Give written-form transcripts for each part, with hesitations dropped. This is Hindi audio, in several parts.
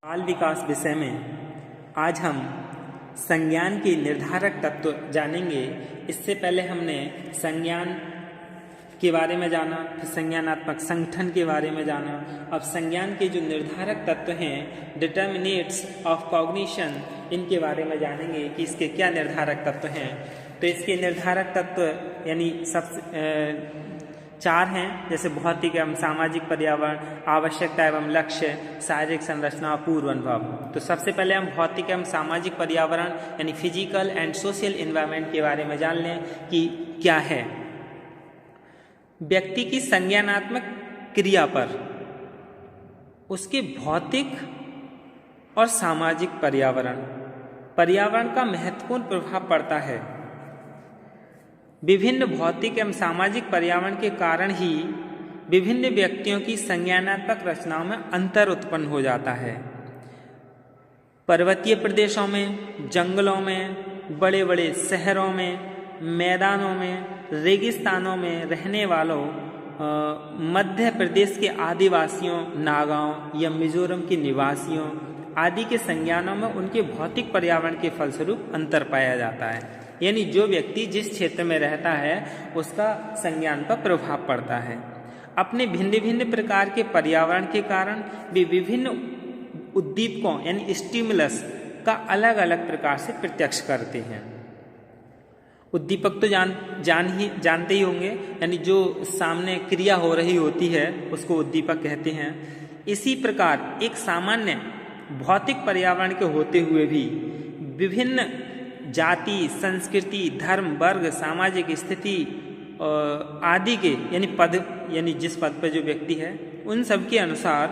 बाल विकास विषय में आज हम संज्ञान के निर्धारक तत्व जानेंगे। इससे पहले हमने संज्ञान के बारे में जाना, फिर संज्ञानात्मक संगठन के बारे में जाना। अब संज्ञान के जो निर्धारक तत्व हैं, डिटर्मिनेट्स ऑफ कॉग्निशन, इनके बारे में जानेंगे कि इसके क्या निर्धारक तत्व हैं। तो इसके निर्धारक तत्व यानी सब चार हैं, जैसे भौतिक एवं सामाजिक पर्यावरण, आवश्यकता एवं लक्ष्य, शारीरिक संरचना और पूर्व अनुभव। तो सबसे पहले हम भौतिक एवं सामाजिक पर्यावरण यानी फिजिकल एंड सोशल एनवायरनमेंट के बारे में जान लें कि क्या है। व्यक्ति की संज्ञानात्मक क्रिया पर उसके भौतिक और सामाजिक पर्यावरण का महत्वपूर्ण प्रभाव पड़ता है। विभिन्न भौतिक एवं सामाजिक पर्यावरण के कारण ही विभिन्न व्यक्तियों की संज्ञानात्मक रचनाओं में अंतर उत्पन्न हो जाता है। पर्वतीय प्रदेशों में, जंगलों में, बड़े बड़े शहरों में, मैदानों में, रेगिस्तानों में रहने वालों, मध्य प्रदेश के आदिवासियों, नागाओं या मिजोरम के निवासियों आदि के संज्ञानों में उनके भौतिक पर्यावरण के फलस्वरूप अंतर पाया जाता है। यानी जो व्यक्ति जिस क्षेत्र में रहता है उसका संज्ञान पर प्रभाव पड़ता है। अपने भिन्न भिन्न प्रकार के पर्यावरण के कारण भी विभिन्न उद्दीपकों यानी स्टिमुलस का अलग अलग प्रकार से प्रत्यक्ष करते हैं। उद्दीपक तो जानते ही होंगे, यानी जो सामने क्रिया हो रही होती है उसको उद्दीपक कहते हैं। इसी प्रकार एक सामान्य भौतिक पर्यावरण के होते हुए भी विभिन्न जाति, संस्कृति, धर्म, वर्ग, सामाजिक स्थिति आदि के यानी जिस पद पर जो व्यक्ति है उन सब के अनुसार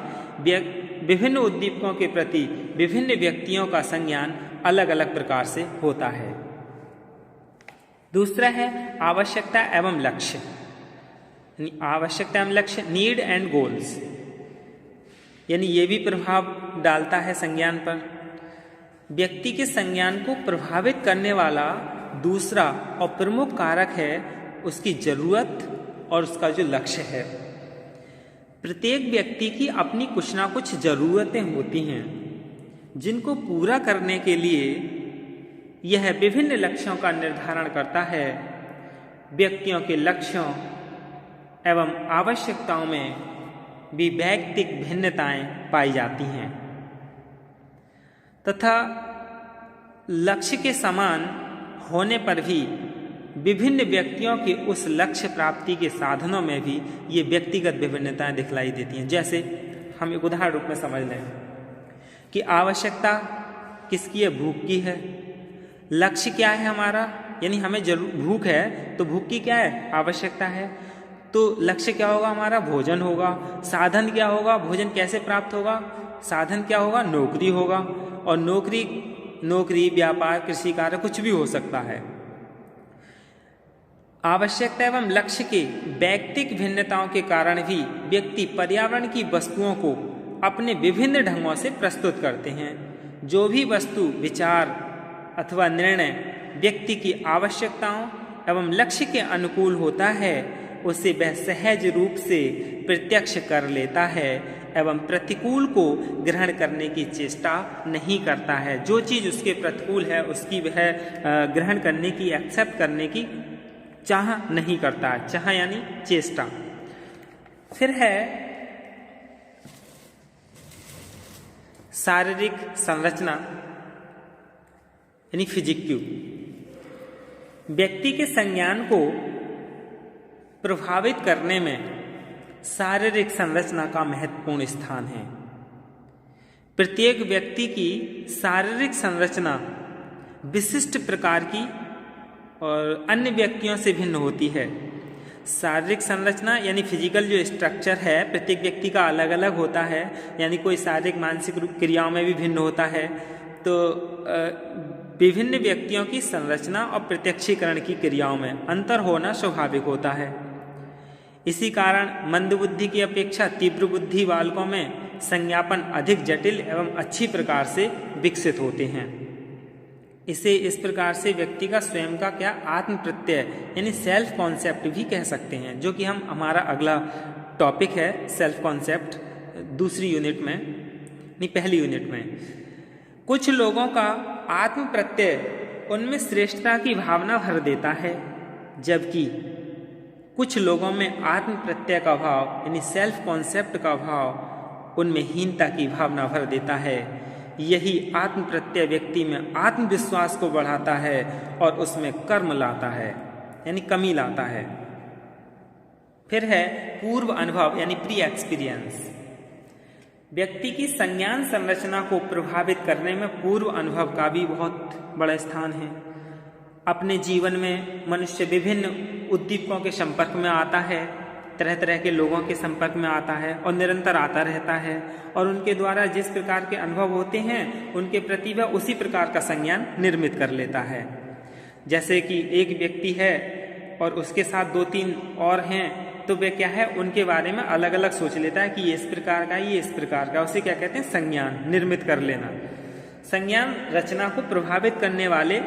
विभिन्न उद्दीपकों के प्रति विभिन्न व्यक्तियों का संज्ञान अलग अलग प्रकार से होता है। दूसरा है आवश्यकता एवं लक्ष्य। आवश्यकता एवं लक्ष्य, नीड एंड गोल्स, यानी ये भी प्रभाव डालता है संज्ञान पर। व्यक्ति के संज्ञान को प्रभावित करने वाला दूसरा और प्रमुख कारक है उसकी जरूरत और उसका जो लक्ष्य है। प्रत्येक व्यक्ति की अपनी कुछ ना कुछ जरूरतें होती हैं जिनको पूरा करने के लिए यह विभिन्न लक्ष्यों का निर्धारण करता है। व्यक्तियों के लक्ष्यों एवं आवश्यकताओं में भी वैयक्तिक भिन्नताएं पाई जाती हैं तथा लक्ष्य के समान होने पर भी विभिन्न व्यक्तियों के उस लक्ष्य प्राप्ति के साधनों में भी ये व्यक्तिगत विभिन्नताएं दिखलाई देती हैं। जैसे हम एक उदाहरण रूप में समझ लें कि आवश्यकता किसकी है? भूख की है। लक्ष्य क्या है हमारा? यानी हमें भूख है तो भूख की क्या है? आवश्यकता है। तो लक्ष्य क्या होगा हमारा? भोजन होगा। साधन क्या होगा? भोजन कैसे प्राप्त होगा? साधन क्या होगा? नौकरी होगा। और नौकरी, व्यापार, कृषि कार्य कुछ भी हो सकता है। आवश्यकता एवं लक्ष्य के वैयक्तिक भिन्नताओं के कारण भी व्यक्ति पर्यावरण की वस्तुओं को अपने विभिन्न ढंगों से प्रस्तुत करते हैं। जो भी वस्तु, विचार अथवा निर्णय व्यक्ति की आवश्यकताओं एवं लक्ष्य के अनुकूल होता है उसे वह सहज रूप से प्रत्यक्ष कर लेता है एवं प्रतिकूल को ग्रहण करने की चेष्टा नहीं करता है। जो चीज़ उसके प्रतिकूल है उसकी वह ग्रहण करने की, एक्सेप्ट करने की चाह नहीं करता है। चाह यानी चेष्टा। फिर है शारीरिक संरचना यानी फिजिक्यू। व्यक्ति के संज्ञान को प्रभावित करने में शारीरिक संरचना का महत्वपूर्ण स्थान है। प्रत्येक व्यक्ति की शारीरिक संरचना विशिष्ट प्रकार की और अन्य व्यक्तियों से भिन्न होती है। शारीरिक संरचना यानी फिजिकल जो स्ट्रक्चर है प्रत्येक व्यक्ति का अलग अलग होता है। यानी कोई शारीरिक मानसिक क्रियाओं में भी भिन्न होता है। तो विभिन्न व्यक्तियों की संरचना और प्रत्यक्षीकरण की क्रियाओं में अंतर होना स्वाभाविक होता है। इसी कारण मंद बुद्धि की अपेक्षा तीव्र बुद्धि बालकों में संज्ञापन अधिक जटिल एवं अच्छी प्रकार से विकसित होते हैं। इसे इस प्रकार से व्यक्ति का स्वयं का क्या आत्म प्रत्यय यानी सेल्फ कॉन्सेप्ट भी कह सकते हैं, जो कि हमारा अगला टॉपिक है सेल्फ कॉन्सेप्ट दूसरी यूनिट में। नहीं, पहली यूनिट में। कुछ लोगों का आत्म प्रत्यय उनमें श्रेष्ठता की भावना भर देता है, जबकि कुछ लोगों में आत्म प्रत्यय का भाव यानी सेल्फ कॉन्सेप्ट का भाव उनमें हीनता की भावना भर देता है। यही आत्म प्रत्यय व्यक्ति में आत्मविश्वास को बढ़ाता है और उसमें कर्म लाता है यानी कमी लाता है। फिर है पूर्व अनुभव यानी प्री एक्सपीरियंस। व्यक्ति की संज्ञान संरचना को प्रभावित करने में पूर्व अनुभव का भी बहुत बड़ा स्थान है। अपने जीवन में मनुष्य विभिन्न उद्दीपकों के संपर्क में आता है, तरह तरह के लोगों के संपर्क में आता है और निरंतर आता रहता है, और उनके द्वारा जिस प्रकार के अनुभव होते हैं उनके प्रति वह उसी प्रकार का संज्ञान निर्मित कर लेता है। जैसे कि एक व्यक्ति है और उसके साथ 2-3 और हैं, तो वे क्या है उनके बारे में अलग अलग सोच लेता है कि ये इस प्रकार का, ये इस प्रकार का। उसे क्या कहते हैं? संज्ञान निर्मित कर लेना। संज्ञान रचना को प्रभावित करने वाले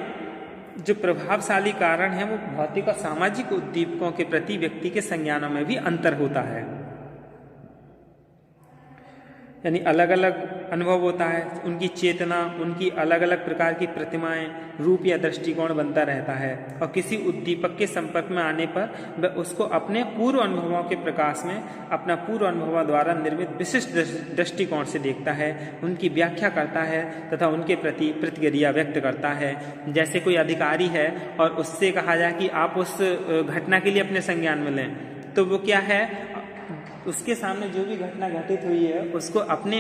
जो प्रभावशाली कारण है वो भौतिक और सामाजिक उद्दीपकों के प्रति व्यक्ति के संज्ञानों में भी अंतर होता है, यानी अलग अलग अनुभव होता है। उनकी चेतना, उनकी अलग अलग प्रकार की प्रतिमाएं, रूप या दृष्टिकोण बनता रहता है, और किसी उद्दीपक के संपर्क में आने पर वह उसको अपने पूर्व अनुभवों के प्रकाश में अपना पूर्व अनुभवों द्वारा निर्मित विशिष्ट दृष्टिकोण से देखता है, उनकी व्याख्या करता है तथा उनके प्रति प्रतिक्रिया व्यक्त करता है। जैसे कोई अधिकारी है और उससे कहा जाए कि आप उस घटना के लिए अपने संज्ञान में लें, तो वो क्या है, उसके सामने जो भी घटना घटित हुई है उसको अपने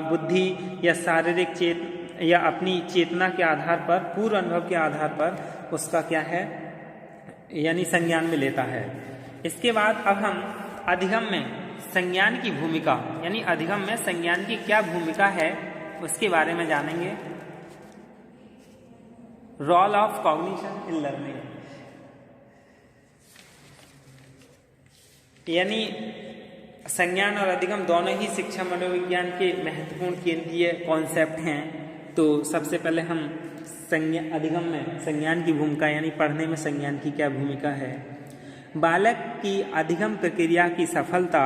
बुद्धि या शारीरिक या अपनी चेतना के आधार पर, पूर्व अनुभव के आधार पर उसका क्या है यानी संज्ञान में लेता है। इसके बाद अब हम अधिगम में संज्ञान की भूमिका यानी अधिगम में संज्ञान की क्या भूमिका है उसके बारे में जानेंगे। Role of cognition in learning, यानी संज्ञान और अधिगम दोनों ही शिक्षा मनोविज्ञान के महत्वपूर्ण केंद्रीय कॉन्सेप्ट हैं। तो सबसे पहले हम अधिगम में संज्ञान की भूमिका यानी पढ़ने में संज्ञान की क्या भूमिका है। बालक की अधिगम प्रक्रिया की सफलता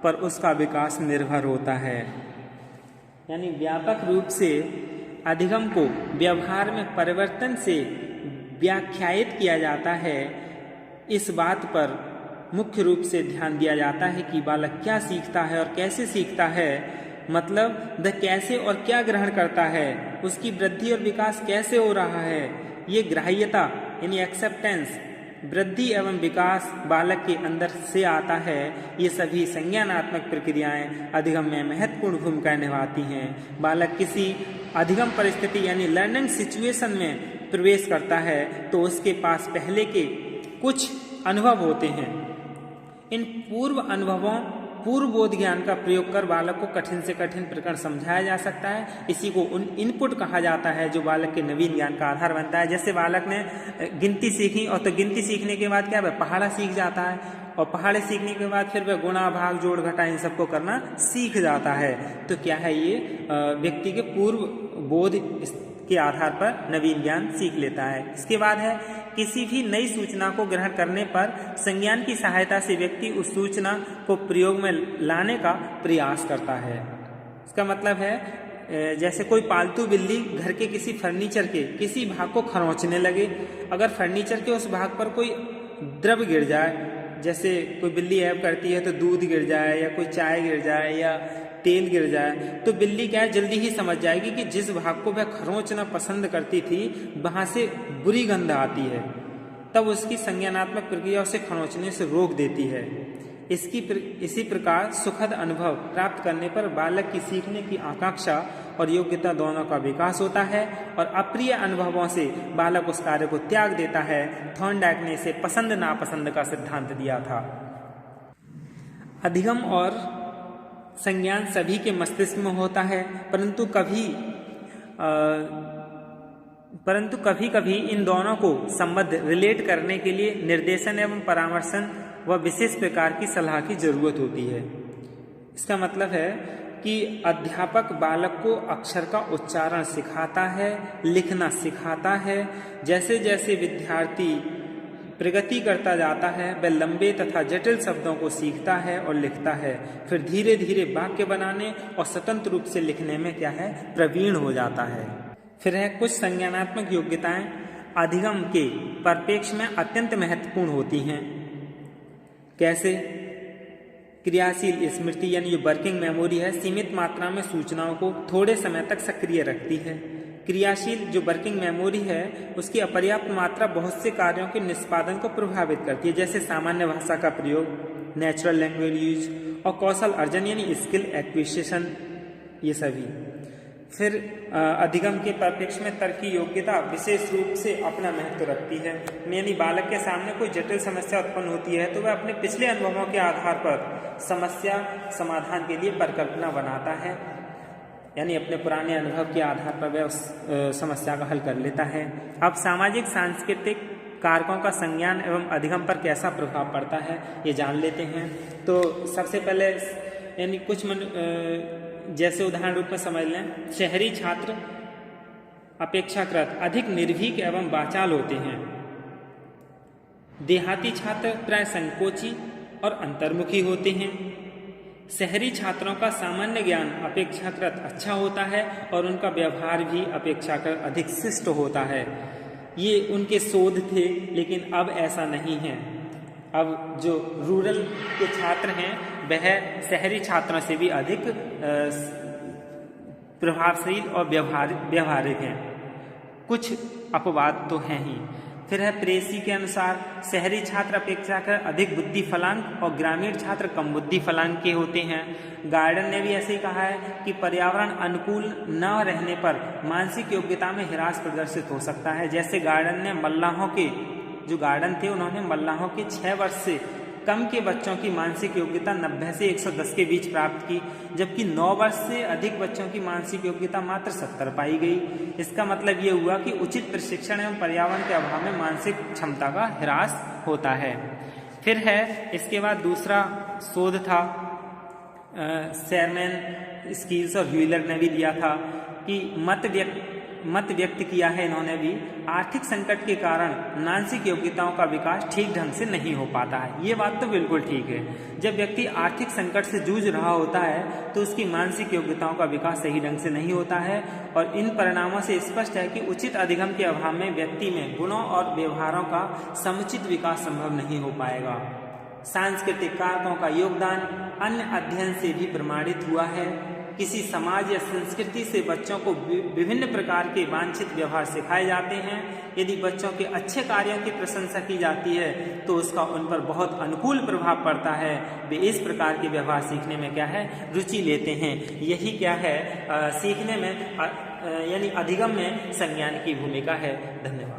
पर उसका विकास निर्भर होता है, यानी व्यापक रूप से अधिगम को व्यवहार में परिवर्तन से व्याख्यायित किया जाता है। इस बात पर मुख्य रूप से ध्यान दिया जाता है कि बालक क्या सीखता है और कैसे सीखता है, मतलब वह कैसे और क्या ग्रहण करता है, उसकी वृद्धि और विकास कैसे हो रहा है। ये ग्राह्यता यानी एक्सेप्टेंस, वृद्धि एवं विकास बालक के अंदर से आता है। ये सभी संज्ञानात्मक प्रक्रियाएं अधिगम में महत्वपूर्ण भूमिका निभाती हैं। बालक किसी अधिगम परिस्थिति यानी लर्निंग सिचुएशन में प्रवेश करता है तो उसके पास पहले के कुछ अनुभव होते हैं। इन पूर्व अनुभवों, पूर्व बोध ज्ञान का प्रयोग कर बालक को कठिन से कठिन प्रकरण समझाया जा सकता है। इसी को उन इनपुट कहा जाता है जो बालक के नवीन ज्ञान का आधार बनता है। जैसे बालक ने गिनती सीखी और तो गिनती सीखने के बाद क्या वह पहाड़ा सीख जाता है, और पहाड़े सीखने के बाद फिर वह गुणा, भाग, जोड़, घटा इन सबको करना सीख जाता है। तो क्या है, ये व्यक्ति के पूर्व बोध के आधार पर नवीन ज्ञान सीख लेता है। इसके बाद है किसी भी नई सूचना को ग्रहण करने पर संज्ञान की सहायता से व्यक्ति उस सूचना को प्रयोग में लाने का प्रयास करता है। इसका मतलब है जैसे कोई पालतू बिल्ली घर के किसी फर्नीचर के किसी भाग को खरोंचने लगे, अगर फर्नीचर के उस भाग पर कोई द्रव्य गिर जाए, जैसे कोई बिल्ली ऐब करती है तो दूध गिर जाए या कोई चाय गिर जाए या तेल गिर जाए, तो बिल्ली क्या है जल्दी ही समझ जाएगी कि जिस भाग को वह खरोंचना पसंद करती थी वहां से बुरी गंध आती है, तब उसकी संज्ञानात्मक प्रक्रिया उसे खरोंचने से रोक देती है। इसी प्रकार सुखद अनुभव प्राप्त करने पर बालक की सीखने की आकांक्षा और योग्यता दोनों का विकास होता है, और अप्रिय अनुभवों से बालक उस कार्य को त्याग देता है। थॉर्नडाइक ने इसे पसंद नापसंद का सिद्धांत दिया था। अधिगम और संज्ञान सभी के मस्तिष्क में होता है, परंतु कभी कभी इन दोनों को संबद्ध रिलेट करने के लिए निर्देशन एवं परामर्शन व विशेष प्रकार की सलाह की जरूरत होती है। इसका मतलब है कि अध्यापक बालक को अक्षर का उच्चारण सिखाता है, लिखना सिखाता है। जैसे जैसे विद्यार्थी प्रगति करता जाता है, वह लंबे तथा जटिल शब्दों को सीखता है और लिखता है, फिर धीरे धीरे वाक्य बनाने और स्वतंत्र रूप से लिखने में क्या है, प्रवीण हो जाता है। फिर है कुछ संज्ञानात्मक योग्यताएं अधिगम के परिप्रेक्ष्य में अत्यंत महत्वपूर्ण होती हैं। कैसे? क्रियाशील स्मृति यानी जो वर्किंग मेमोरी है, सीमित मात्रा में सूचनाओं को थोड़े समय तक सक्रिय रखती है। क्रियाशील जो वर्किंग मेमोरी है उसकी अपर्याप्त मात्रा बहुत से कार्यों के निष्पादन को प्रभावित करती है, जैसे सामान्य भाषा का प्रयोग, नेचुरल लैंग्वेज यूज और कौशल अर्जन यानी स्किल एक्विजिशन, ये सभी। फिर अधिगम के परिप्रेक्ष्य में तर्क की योग्यता विशेष रूप से अपना महत्व रखती है। यानी बालक के सामने कोई जटिल समस्या उत्पन्न होती है तो वह अपने पिछले अनुभवों के आधार पर समस्या समाधान के लिए परिकल्पना बनाता है, यानी अपने पुराने अनुभव के आधार पर वह उस समस्या का हल कर लेता है। अब सामाजिक सांस्कृतिक कारकों का संज्ञान एवं अधिगम पर कैसा प्रभाव पड़ता है ये जान लेते हैं। तो सबसे पहले यानी कुछ जैसे उदाहरण रूप में समझ लें, शहरी छात्र अपेक्षाकृत अधिक निर्भीक एवं वाचाल होते हैं। देहाती छात्र प्राय संकोची और अंतर्मुखी होते हैं। शहरी छात्रों का सामान्य ज्ञान अपेक्षाकृत अच्छा होता है और उनका व्यवहार भी अपेक्षाकृत अधिक शिष्ट होता है। ये उनके शोध थे, लेकिन अब ऐसा नहीं है। अब जो रूरल के छात्र हैं वह शहरी छात्रों से भी अधिक प्रभावशील और व्यवहारिक हैं। कुछ अपवाद तो हैं ही। फिर है प्रेसी के अनुसार शहरी छात्र अपेक्षाकृत अधिक बुद्धि फलांक और ग्रामीण छात्र कम बुद्धि फलांक के होते हैं। गार्डन ने भी ऐसे ही कहा है कि पर्यावरण अनुकूल न रहने पर मानसिक योग्यता में ह्रास प्रदर्शित हो सकता है। जैसे गार्डन ने मल्लाहों के जो गार्डन थे उन्होंने मल्लाहों के 6 वर्ष से कम के बच्चों की मानसिक योग्यता 90 से 110 के बीच प्राप्त की, जबकि 9 वर्ष से अधिक बच्चों की मानसिक योग्यता मात्र 70 पाई गई। इसका मतलब ये हुआ कि उचित प्रशिक्षण एवं पर्यावरण के अभाव में मानसिक क्षमता का ह्रास होता है। फिर है इसके बाद दूसरा शोध था शेरमैन, स्कील्स और ह्यूलर ने भी दिया था कि मत व्यक्त किया है इन्होंने भी, आर्थिक संकट के कारण मानसिक योग्यताओं का विकास ठीक ढंग से नहीं हो पाता है। ये बात तो बिल्कुल ठीक है। जब व्यक्ति आर्थिक संकट से जूझ रहा होता है तो उसकी मानसिक योग्यताओं का विकास सही ढंग से नहीं होता है, और इन परिणामों से स्पष्ट है कि उचित अधिगम के अभाव में व्यक्ति में गुणों और व्यवहारों का समुचित विकास संभव नहीं हो पाएगा। सांस्कृतिक कारकों का योगदान अन्य अध्ययन से भी प्रमाणित हुआ है। किसी समाज या संस्कृति से बच्चों को विभिन्न प्रकार के वांछित व्यवहार सिखाए जाते हैं। यदि बच्चों के अच्छे कार्यों की प्रशंसा की जाती है तो उसका उन पर बहुत अनुकूल प्रभाव पड़ता है। वे इस प्रकार के व्यवहार सीखने में क्या है, रुचि लेते हैं। यही क्या है, सीखने में यानी अधिगम में संज्ञान की भूमिका है। धन्यवाद।